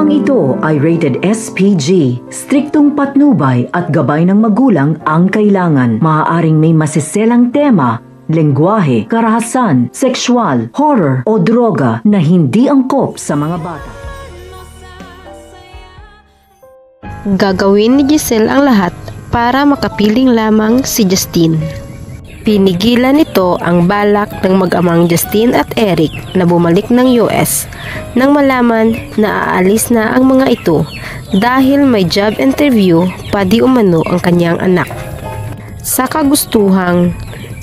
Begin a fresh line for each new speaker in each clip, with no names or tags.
Programang ito ay rated SPG. Striktong patnubay at gabay ng magulang ang kailangan. Maaaring may masiselang tema, lengguwahe, karahasan, sexual, horror o droga na hindi angkop sa mga bata.
Gagawin ni Giselle ang lahat para makapiling lamang si Justine. Pinigilan nito ang balak ng mag-amang Justine at Eric na bumalik ng US nang malaman na aalis na ang mga ito dahil may job interview pa di umano ang kanyang anak. Sa kagustuhang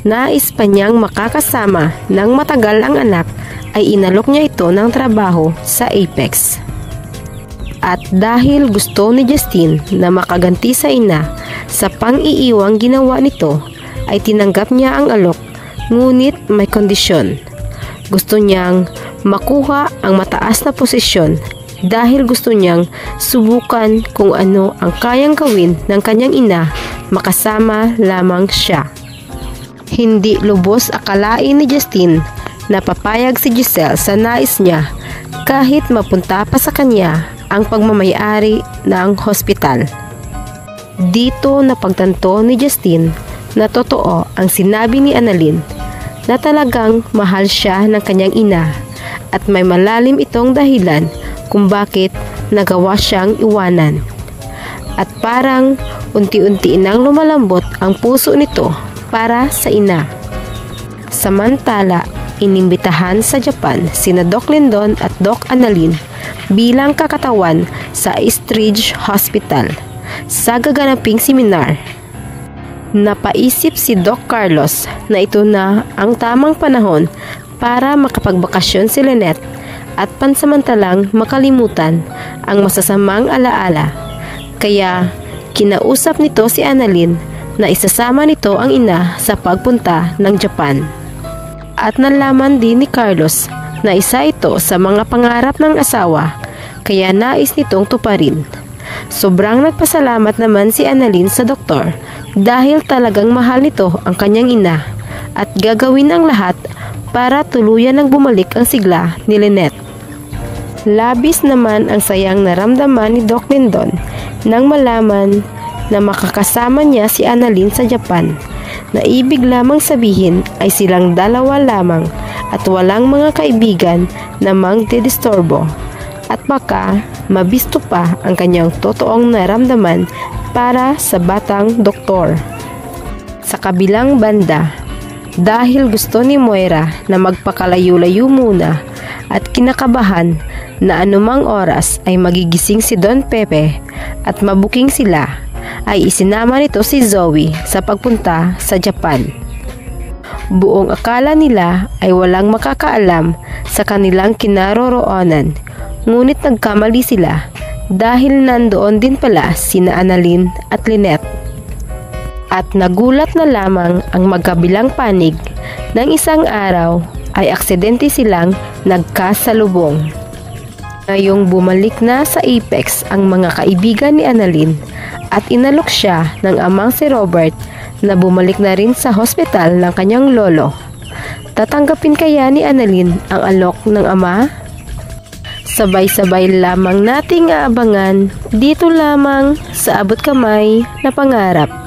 nais pa niyang makakasama ng matagal ang anak ay inalok niya ito ng trabaho sa Apex. At dahil gusto ni Justine na makaganti sa ina sa pang-iiwang ginawa nito, ay tinanggap niya ang alok, ngunit may kondisyon. Gusto niyang makuha ang mataas na posisyon dahil gusto niyang subukan kung ano ang kayang gawin ng kanyang ina makasama lamang siya. Hindi lubos akalain ni Justine na papayag si Giselle sa nais niya kahit mapunta pa sa kanya ang pagmamayari ng hospital. Dito napagtanto ni Justine na totoo ang sinabi ni Annalyn na talagang mahal siya ng kanyang ina at may malalim itong dahilan kung bakit nagawa siyang iwanan. At parang unti-unti nang lumalambot ang puso nito para sa ina. Samantala, inimbitahan sa Japan sina Doc Lindon at Doc Annalyn bilang kakatawan sa Eastridge Hospital sa gaganaping seminar. Napaisip si Doc Carlos na ito na ang tamang panahon para makapagbakasyon si Lynette at pansamantalang makalimutan ang masasamang alaala. Kaya kinausap nito si Annalyn na isasama nito ang ina sa pagpunta ng Japan. At nalaman din ni Carlos na isa ito sa mga pangarap ng asawa, kaya nais nitong tuparin. Sobrang nagpasalamat naman si Annalyn sa doktor dahil talagang mahal nito ang kanyang ina at gagawin ang lahat para tuluyan ng bumalik ang sigla ni Lynette. Labis naman ang sayang naramdaman ni Doc Lindon nang malaman na makakasama niya si Annalyn sa Japan, na ibig lamang sabihin ay silang dalawa lamang at walang mga kaibigan na magdidisturbo. At baka mabisto pa ang kanyang totoong naramdaman para sa batang doktor. Sa kabilang banda, dahil gusto ni Moira na magpakalayo-layo muna at kinakabahan na anumang oras ay magigising si Don Pepe at mabuking sila, ay isinama nito si Zoe sa pagpunta sa Japan. Buong akala nila ay walang makakaalam sa kanilang kinaroroonan, ngunit nagkamali sila dahil nandoon din pala sina Annalyn at Lynette. At nagulat na lamang ang magkabilang panig ng isang araw ay aksidente silang nagkasalubong. Ngayong bumalik na sa Apex ang mga kaibigan ni Annalyn at inalok siya ng amang si Robert na bumalik na rin sa hospital ng kanyang lolo. Tatanggapin kaya ni Annalyn ang alok ng ama? Sabay-sabay lamang nating aabangan dito lamang sa Abot Kamay na Pangarap.